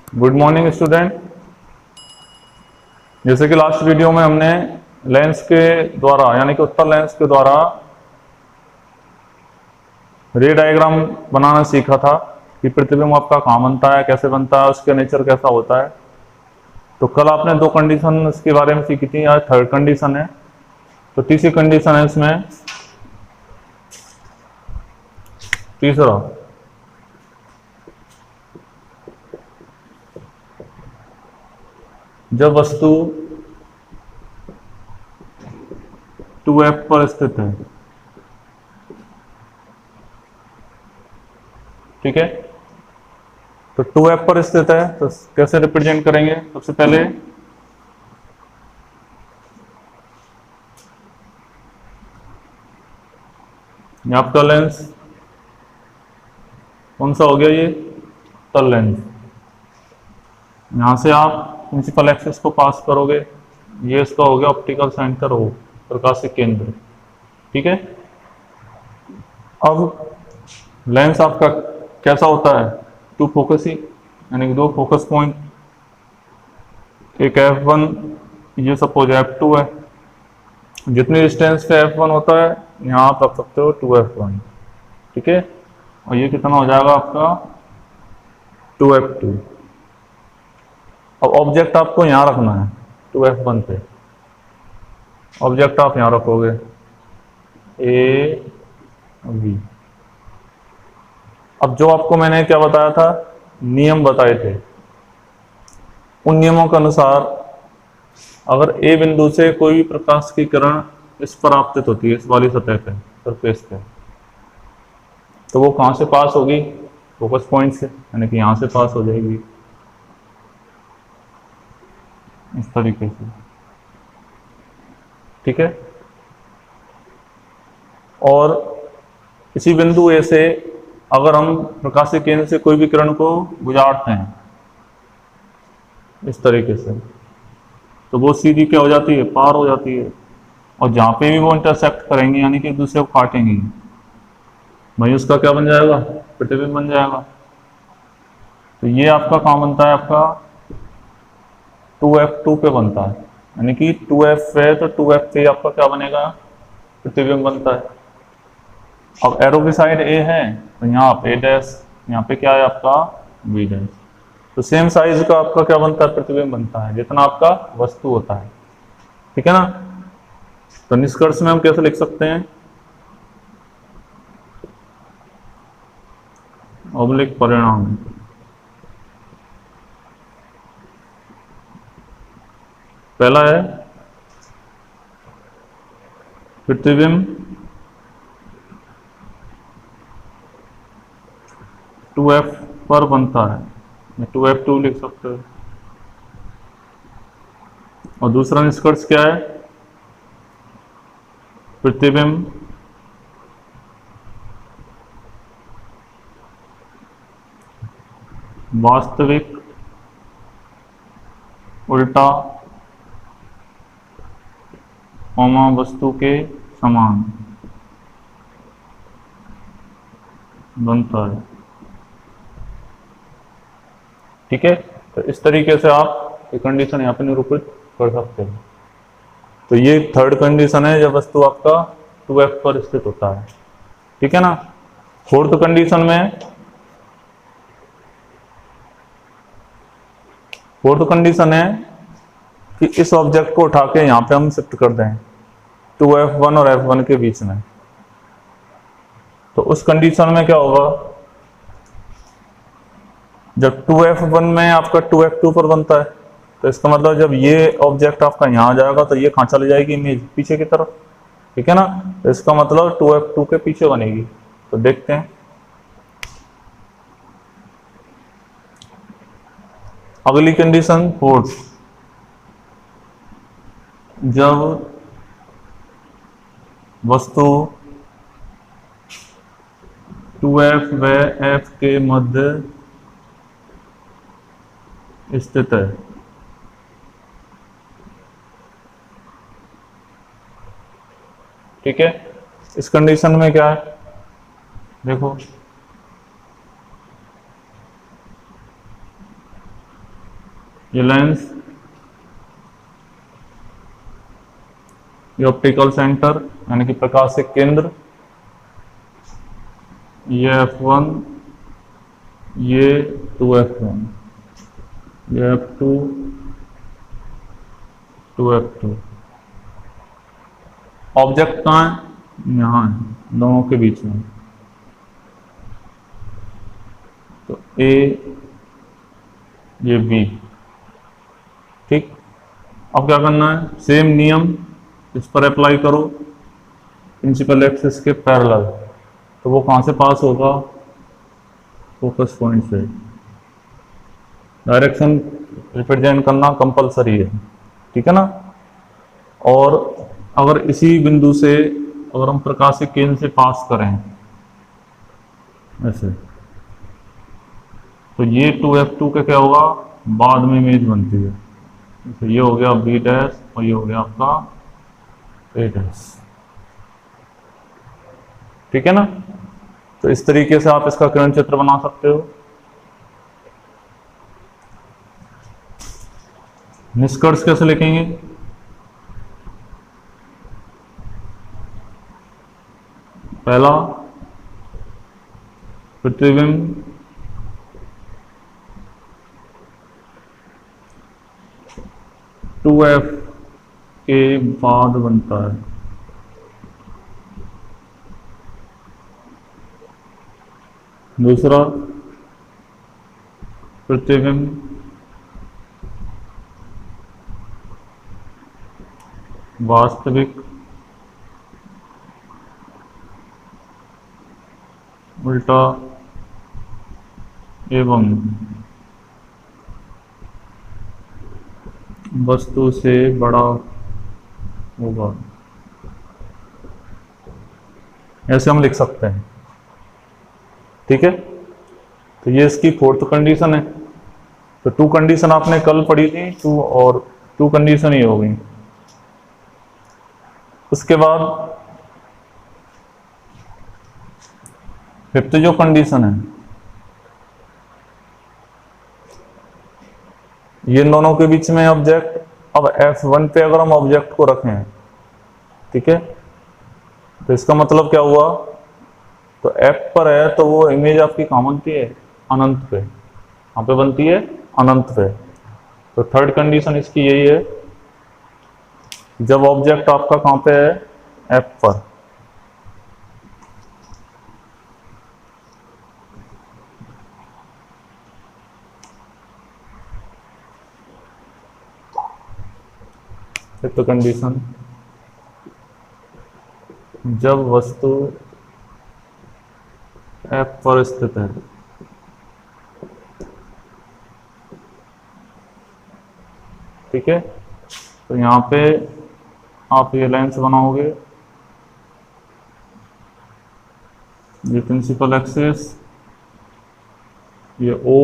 Good morning student. जैसे कि last video में हमने लेंस के द्वारा यानी कि उत्तल लेंस के द्वारा रे डायग्राम बनाना सीखा था कि प्रतिबिंब आपका कहाँ बनता है, कैसे बनता है, उसका नेचर कैसा होता है। तो कल आपने दो कंडीशन इसके बारे में सीखी थी, आज थर्ड कंडीशन है। तो तीसरी कंडीशन है इसमें, तीसरा जब वस्तु 2F पर स्थित है, ठीक है। तो 2F पर स्थित है तो कैसे रिप्रेजेंट करेंगे? सबसे पहले आपका लेंस कौन सा हो गया? ये उत्तल लेंस। यहां से आप प्रिंसिपल एक्सिस को पास करोगे, ये इसका हो गया ऑप्टिकल सेंटर हो, प्रकाशिक केंद्र, ठीक है। अब लेंस आपका कैसा होता है? टू फोकसी, यानी कि दो फोकस पॉइंट, एक F1, ये सपोज F2 है। जितनी डिस्टेंस पे F1 होता है यहाँ आप रख सकते हो 2F1, ठीक है। और ये कितना हो जाएगा आपका 2F2। अब ऑब्जेक्ट आपको यहाँ रखना है 2F1 पे, ऑब्जेक्ट आप यहाँ रखोगे ए बी। अब जो आपको मैंने क्या बताया था, नियम बताए थे, उन नियमों के अनुसार अगर ए बिंदु से कोई भी प्रकाश की किरण इस पर आपतित होती है, इस वाली सतह पे, सरफेस पे, तो वो कहाँ से पास होगी? फोकस पॉइंट से, यानी कि यहाँ से पास हो जाएगी इस तरीके से, ठीक है। और इसी बिंदु ए से अगर हम प्रकाशिक केंद्र से कोई भी किरण को गुजारते हैं इस तरीके से, तो वो सीधी क्या हो जाती है? पार हो जाती है। और जहाँ पे भी वो इंटरसेक्ट करेंगे यानी कि एक दूसरे को काटेंगे, वही उसका क्या बन जाएगा? प्रतिबिंब बन जाएगा। तो ये आपका कहाँ बनता है? आपका 2F2 पे बनता है, यानी कि 2F है तो 2F पे आपका क्या बनेगा? प्रतिबिंब बनता है। अब एरो की साइड ए है तो यहाँ पे A डैश, यहाँ पे क्या है आपका B डैश। तो सेम साइज का आपका क्या बनता है? प्रतिबिंब बनता है, जितना आपका वस्तु होता है, ठीक है ना। तो निष्कर्ष में हम कैसे लिख सकते हैं? ऑब्लिक परिणाम, पहला है प्रतिबिंब 2F पर बनता है, 2F2 लिख सकते हो। और दूसरा निष्कर्ष क्या है? प्रतिबिंब वास्तविक उल्टा वस्तु के समान बनता है, ठीक है। तो इस तरीके से आप ये कंडीशन यहाँ पे निरूपित कर सकते हो। तो ये थर्ड कंडीशन है जब वस्तु आपका 2F पर स्थित होता है, ठीक है ना। फोर्थ कंडीशन में, फोर्थ कंडीशन है कि इस ऑब्जेक्ट को उठा के यहाँ पे हम शिफ्ट कर दें 2F1 और F1 के बीच में। तो उस कंडीशन में क्या होगा? जब 2F1 में आपका 2F2 पर बनता है, तो इसका मतलब जब ये ऑब्जेक्ट आपका यहाँ आ जाएगा तो ये कहाँ चली जाएगी? इमेज पीछे की तरफ, ठीक है ना। तो इसका मतलब 2F2 के पीछे बनेगी। तो देखते हैं, अगली कंडीशन फोर्थ, जब वस्तु 2F व F के मध्य स्थित है, ठीक है। इस कंडीशन में क्या है? देखो ये लेंस, ये ऑप्टिकल सेंटर यानी कि प्रकाशिक केंद्र, ये F1, ये 2F1, ये F2, 2F2। ऑब्जेक्ट कहाँ है? यहाँ है, दोनों के बीच में। तो A, ये B। ठीक, अब क्या करना है? सेम नियम इस पर अप्लाई करो, प्रिंसिपल एक्सिस के पैरेलल। तो वो कहाँ से पास होगा? फोकस पॉइंट से। डायरेक्शन रिप्रेजेंट करना कंपलसरी है, ठीक है ना। और अगर इसी बिंदु से अगर हम प्रकाशिक केंद्र से पास करें ऐसे, तो ये 2F2 का क्या होगा? बाद में इमेज बनती है। तो ये हो गया B डैश और ये हो गया आपका A डैश, ठीक है ना। तो इस तरीके से आप इसका किरण चित्र बना सकते हो। निष्कर्ष कैसे लिखेंगे? पहला, प्रतिबिंब टू एफ के बाद बनता है। दूसरा, प्रतिबिंब वास्तविक उल्टा एवं वस्तु से बड़ा होगा, ऐसे हम लिख सकते हैं, ठीक है। तो ये इसकी फोर्थ कंडीशन है। तो 2 कंडीशन आपने कल पढ़ी थी, 2 और 2 कंडीशन ही हो गई। उसके बाद फिफ्थ जो कंडीशन है, ये दोनों के बीच में ऑब्जेक्ट, अब F1 पे अगर हम ऑब्जेक्ट को रखें, ठीक है, तो इसका मतलब क्या हुआ? तो F पर है तो वो इमेज आपकी कहाँ बनती है? अनंत पे। कहाँ पे बनती है? अनंत पे। तो थर्ड कंडीशन इसकी यही है, जब ऑब्जेक्ट आपका कहाँ पे है? F पर। फिफ्थ कंडीशन, जब वस्तु F पर स्थित है। ठीक है, तो यहाँ पे आप ये लेंस बनाओगे, ये प्रिंसिपल एक्सिस, ये O,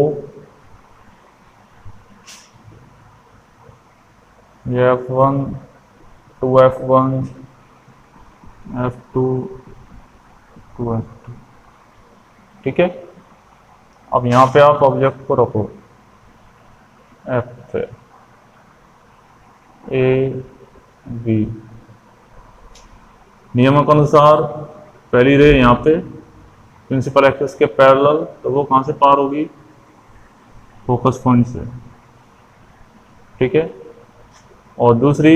ये F1, 2F1, F2, 2F2, ठीक है। अब यहाँ पे आप ऑब्जेक्ट को रखो F पे, A B। नियमों के अनुसार पहली रे यहाँ पे प्रिंसिपल एक्सिस के पैरेलल, तो वो कहाँ से पार होगी? फोकस पॉइंट से, ठीक है। और दूसरी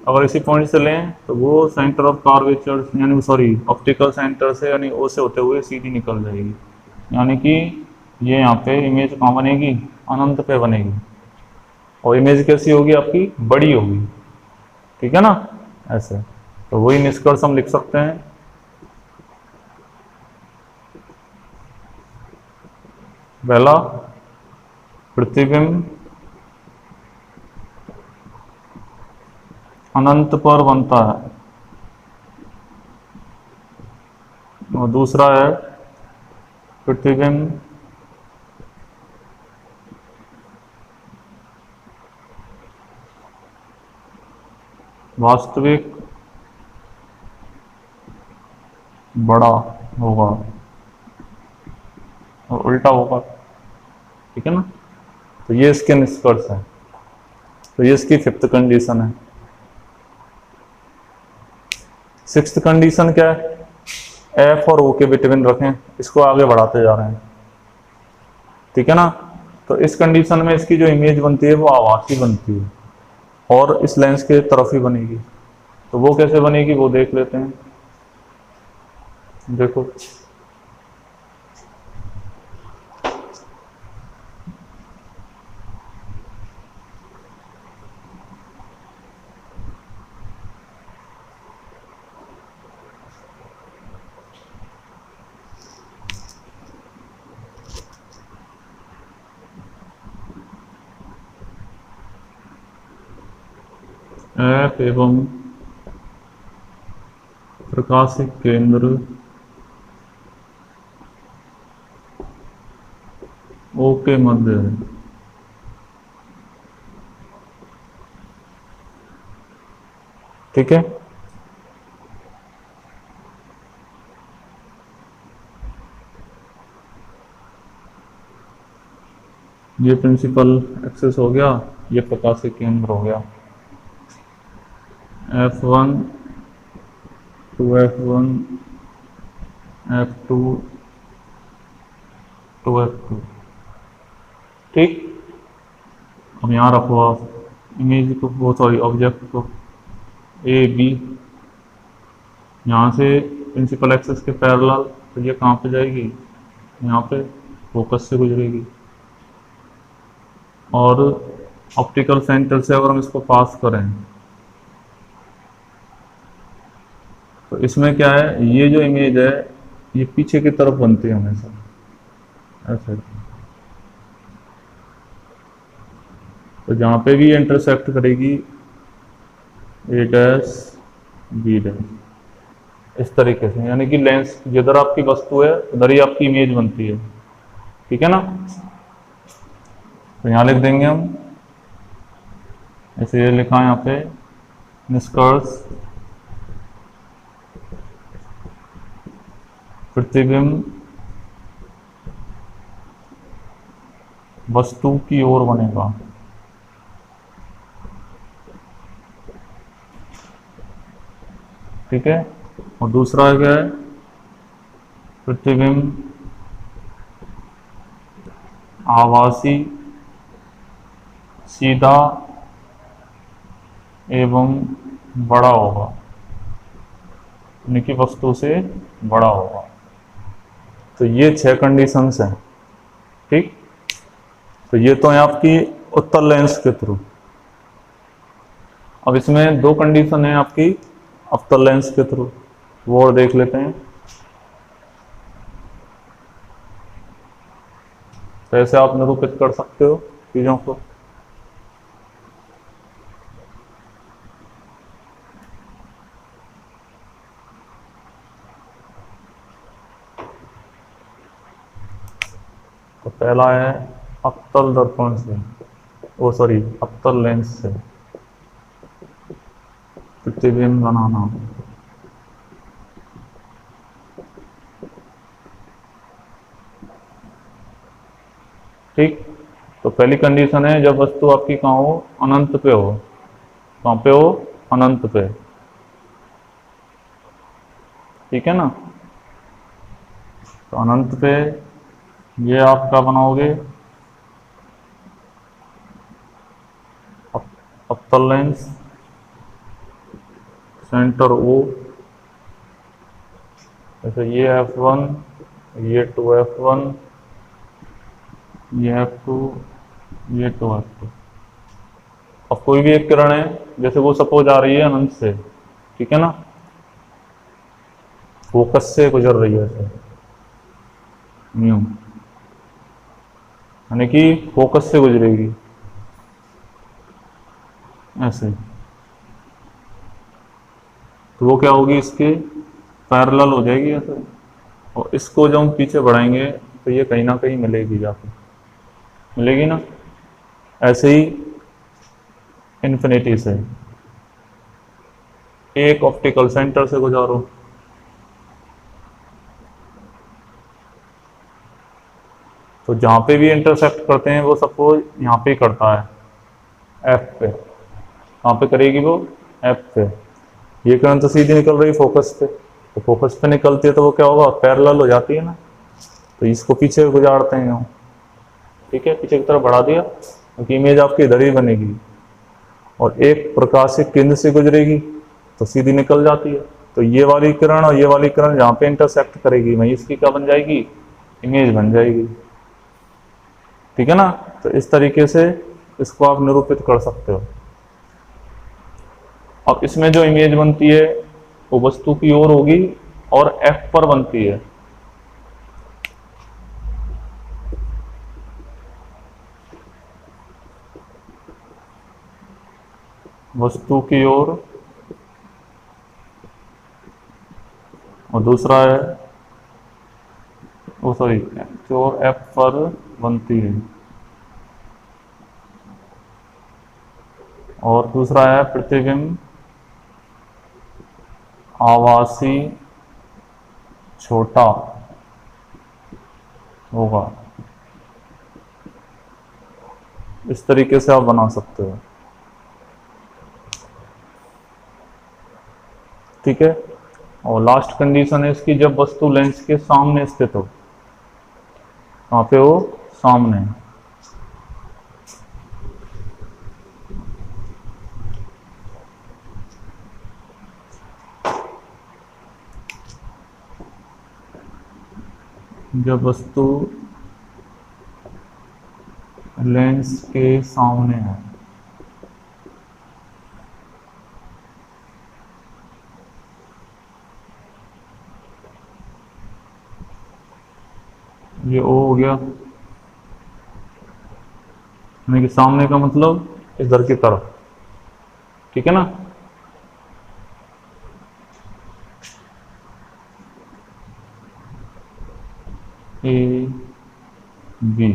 अगर इसी पॉइंट से लें तो वो सेंटर ऑफ कार्वेचर यानी सॉरी ऑप्टिकल सेंटर से यानी O से होते हुए सीधी निकल जाएगी, यानी कि ये यहाँ पे इमेज कहाँ बनेगी? अनंत पे बनेगी। और इमेज कैसी होगी? आपकी बड़ी होगी, ठीक है ना, ऐसे। तो वही निष्कर्ष हम लिख सकते हैं। पहला, प्रतिबिंब अनंत पर बनता है, और दूसरा है प्रतिबिंब वास्तविक बड़ा होगा और उल्टा होगा, ठीक है ना। तो ये इसके निष्कर्ष है। तो ये इसकी फिफ्थ कंडीशन है। सिक्स्थ कंडीशन क्या है? एफ और ओ के बिटवीन रखें, इसको आगे बढ़ाते जा रहे हैं, ठीक है ना। तो इस कंडीशन में इसकी जो इमेज बनती है वो आभासी बनती है और इस लेंस के तरफ ही बनेगी। तो वो कैसे बनेगी वो देख लेते हैं। देखो एफ एवं प्रकाशिक केंद्र ओ के मध्य है। ठीक है, ये प्रिंसिपल एक्सेस हो गया, ये प्रकाशिक केंद्र हो गया। F1 to F1 F2 to F2। ठीक, अब यहाँ रखो आप इमेज को, वो सॉरी ऑब्जेक्ट को, ए बी, यहाँ से प्रिंसिपल एक्सेस के पैरेलल, तो ये कहाँ पे जाएगी? यहाँ पे फोकस से गुजरेगी और ऑप्टिकल सेंटर से अगर हम इसको पास करें तो इसमें क्या है, ये जो इमेज है ये पीछे की तरफ बनती है हमेशा ऐसे। तो जहाँ पे भी इंटरसेक्ट करेगी ए डैश बी डैश, इस तरीके से, यानी कि लेंस जिधर आपकी वस्तु है उधर ही आपकी इमेज बनती है। ठीक है ना। तो यहाँ लिख देंगे हम, ऐसे ये लिखा है यहाँ पे, निष्कर्ष प्रतिबिंब वस्तु की ओर बनेगा। ठीक है, और दूसरा क्या है, प्रतिबिंब आभासी सीधा एवं बड़ा होगा, यानी कि वस्तु से बड़ा होगा। तो ये 6 कंडीशंस हैं। ठीक, तो ये तो है आपकी उत्तल लेंस के थ्रू। अब इसमें 2 कंडीशन है आपकी अवतल लेंस के थ्रू, वो और देख लेते हैं। तो ऐसे आप निरूपित कर सकते हो चीजों को। तो पहला है अवतल दर्पण से, ओ सॉरी अवतल लेंस से प्रतिबिंब बनाना। ठीक, तो पहली कंडीशन है जब वस्तु आपकी कहाँ हो, अनंत पे हो। कहाँ पे हो? अनंत पे। ठीक है ना। तो अनंत पे ये आप क्या बनाओगे, अवतल लेंस, सेंटर O, जैसे ये F1, ये 2F1, ये F2, ये 2F2। अब कोई भी एक किरण है, जैसे वो सपोज आ रही है अनंत से, ठीक है ना, फोकस से गुजर रही है ऐसे न्यू, यानी कि फोकस से गुजरेगी ऐसे। तो वो क्या होगी, इसके पैरेलल हो जाएगी ऐसे, और इसको जब हम पीछे बढ़ाएंगे तो ये कहीं ना कहीं मिलेगी, जाके मिलेगी ना। ऐसे ही इन्फिनिटी से एक ऑप्टिकल सेंटर से गुजारो, तो जहां पे भी इंटरसेक्ट करते हैं वो सपोज यहाँ पे ही करता है, एफ पे। कहाँ पे करेगी वो? एफ पे। ये किरण तो सीधी निकल रही फोकस पे, तो फोकस पे निकलती है तो वो क्या होगा? पैरेलल हो जाती है ना, तो इसको पीछे गुजारते हैं यूँ। ठीक है, पीछे की तरफ बढ़ा दिया क्योंकि इमेज आपकी इधर ही बनेगी, और एक प्रकाशिक केंद्र से गुजरेगी तो सीधी निकल जाती है। तो ये वाली किरण और ये वाली किरण जहाँ पे इंटरसेक्ट करेगी वहीं इसकी क्या बन जाएगी? इमेज बन जाएगी। ठीक है ना? तो इस तरीके से इसको आप निरूपित कर सकते हो। अब इसमें जो इमेज बनती है वो वस्तु की ओर होगी और एफ पर बनती है। वस्तु की ओर, और दूसरा है ओ सॉरी जो एफ पर बनती है, और दूसरा है प्रतिबिंब आभासी छोटा होगा। इस तरीके से आप बना सकते हो। ठीक है, और लास्ट कंडीशन है इसकी, जब वस्तु लेंस के सामने स्थित हो। कहाँ पे हो? सामने। जब वस्तु लेंस के सामने है। ये ओ हो गया, यानी कि सामने का मतलब इधर की तरफ। ठीक है ना? A B.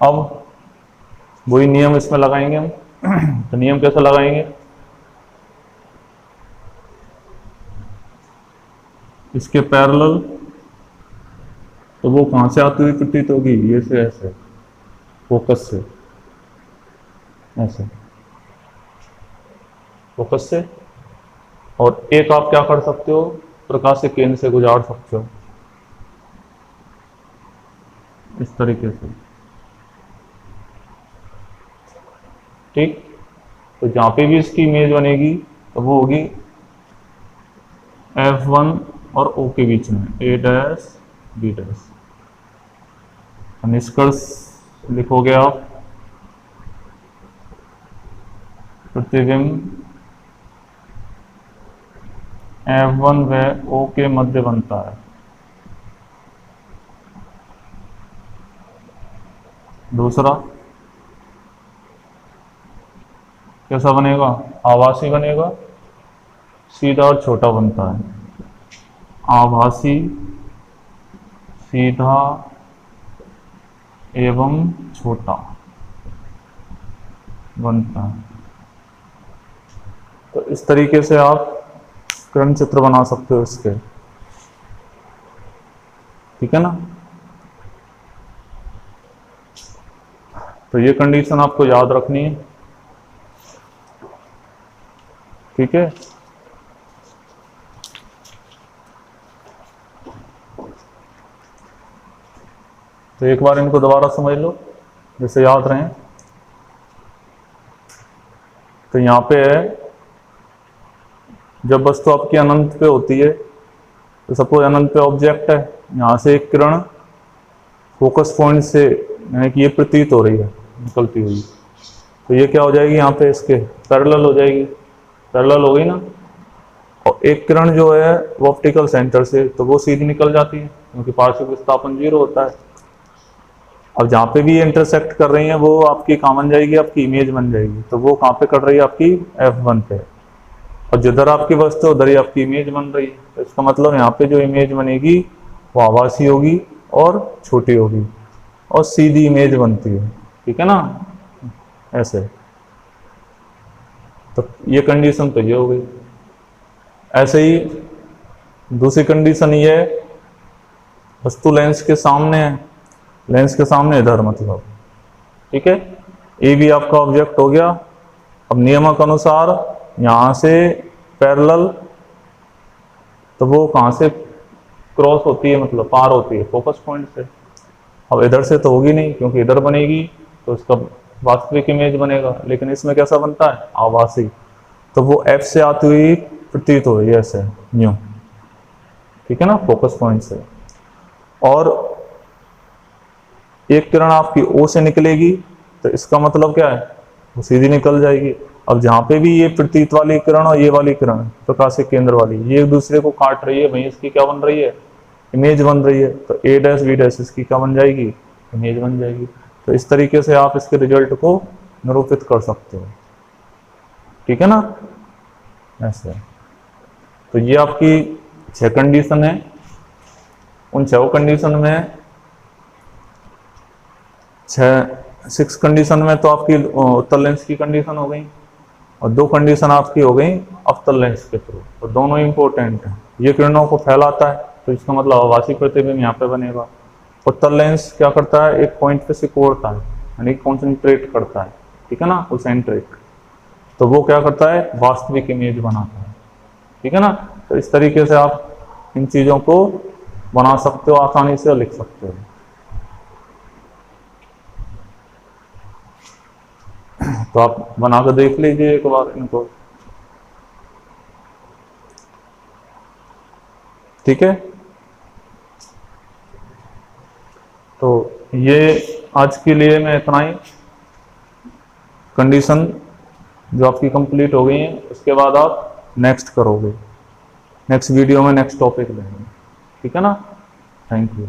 अब वही नियम इसमें लगाएंगे हम। तो नियम कैसे लगाएंगे? इसके पैरेलल, तो वो कहां से आती हुई प्रतीत होगी? ये से ऐसे, फोकस से, ऐसे फोकस से। और एक आप क्या कर सकते हो? प्रकाश के केंद्र से गुजार सकते हो इस तरीके से। ठीक, तो जहां पे भी इसकी इमेज बनेगी तो वो होगी F1 और O के बीच में, A डैश B डैश। निष्कर्ष लिखोगे आप, प्रतिबिंब F1 व O के मध्य बनता है। दूसरा कैसा बनेगा? आभासी बनेगा, सीधा और छोटा बनता है। आभासी, सीधा एवं छोटा बनता है। तो इस तरीके से आप किरण चित्र बना सकते हो इसके। ठीक है ना? तो ये कंडीशन आपको याद रखनी है। ठीक है, तो एक बार इनको दोबारा समझ लो जैसे याद रहे। तो यहाँ पे है, जब वस्तु आपकी अनंत पे होती है, तो सपोज अनंत पे ऑब्जेक्ट है, यहाँ से एक किरण फोकस पॉइंट से, यानी कि ये प्रतीत हो रही है निकलती हुई, तो ये क्या हो जाएगी? यहाँ पे इसके पैरेलल हो जाएगी। पैरेलल हो गई ना? और एक किरण जो है वो ऑप्टिकल सेंटर से, तो वो सीधी निकल जाती है क्योंकि पार्श्व विस्थापन 0 होता है। अब जहाँ पे भी ये इंटरसेक्ट कर रही है वो आपकी कहाँ बन जाएगी? आपकी इमेज बन जाएगी। तो वो कहाँ पे कर रही है? आपकी F1 पे। और जिधर आपकी वस्तु उधर ही आपकी इमेज बन रही है। तो इसका मतलब यहाँ पे जो इमेज बनेगी वो आभासी होगी और छोटी होगी और सीधी इमेज बनती है। ठीक है ना? ऐसे। तो ये कंडीशन तो ये हो गई। ऐसे ही दूसरी कंडीशन ये है, वस्तु लेंस के सामने है, लेंस के सामने इधर मतलब, ठीक है, ए भी आपका ऑब्जेक्ट हो गया। अब नियमक अनुसार यहां से पैरेलल, तो वो कहां से क्रॉस होती है, मतलब पार होती है फोकस पॉइंट से। अब इधर से तो होगी नहीं, क्योंकि इधर बनेगी तो इसका वास्तविक इमेज बनेगा, लेकिन इसमें कैसा बनता है, आभासी। तो वो एफ से आती हुई प्रतीत हो रही है ऐसे न्यू, ठीक है ना, फोकस पॉइंट से। और एक किरण आपकी ओ से निकलेगी, तो इसका मतलब क्या है, वो सीधी निकल जाएगी। अब जहां पे भी ये प्रतीत वाली किरण और ये वाली किरण प्रकाशिक केंद्र वाली, ये एक दूसरे को काट रही है, वहीं इसकी क्या बन रही है, इमेज बन रही है। तो ए डैश बी डैश इसकी क्या बन जाएगी, इमेज बन जाएगी। तो इस तरीके से आप इसके रिजल्ट को निरूपित कर सकते हो, ठीक है ना, ऐसे। तो ये आपकी 6 कंडीशन है। उन 6 कंडीशन में 6 कंडीशन में तो आपकी उत्तल लेंस की कंडीशन हो गई, और 2 कंडीशन आपकी हो गई अवतल लेंस के थ्रू, और दोनों इंपॉर्टेंट हैं। ये किरणों को फैलाता है, तो इसका मतलब आभासी प्रतिबिंब यहाँ पे बनेगा। उत्तल लेंस क्या करता है, एक पॉइंट पे सिकोड़ता है, यानी कॉन्सेंट्रेट करता है, ठीक है ना, उसेंट्रिक। तो वो क्या करता है, वास्तविक इमेज बनाता है, ठीक है ना। तो इस तरीके से आप इन चीजों को बना सकते हो आसानी से और लिख सकते हो। तो आप बना कर देख लीजिए एक बार इनको, ठीक है। तो ये आज के लिए मैं इतना ही, कंडीशन जो आपकी कंप्लीट हो गई है, उसके बाद आप नेक्स्ट करोगे, नेक्स्ट वीडियो में नेक्स्ट टॉपिक लेंगे, ठीक है ना। Thank you.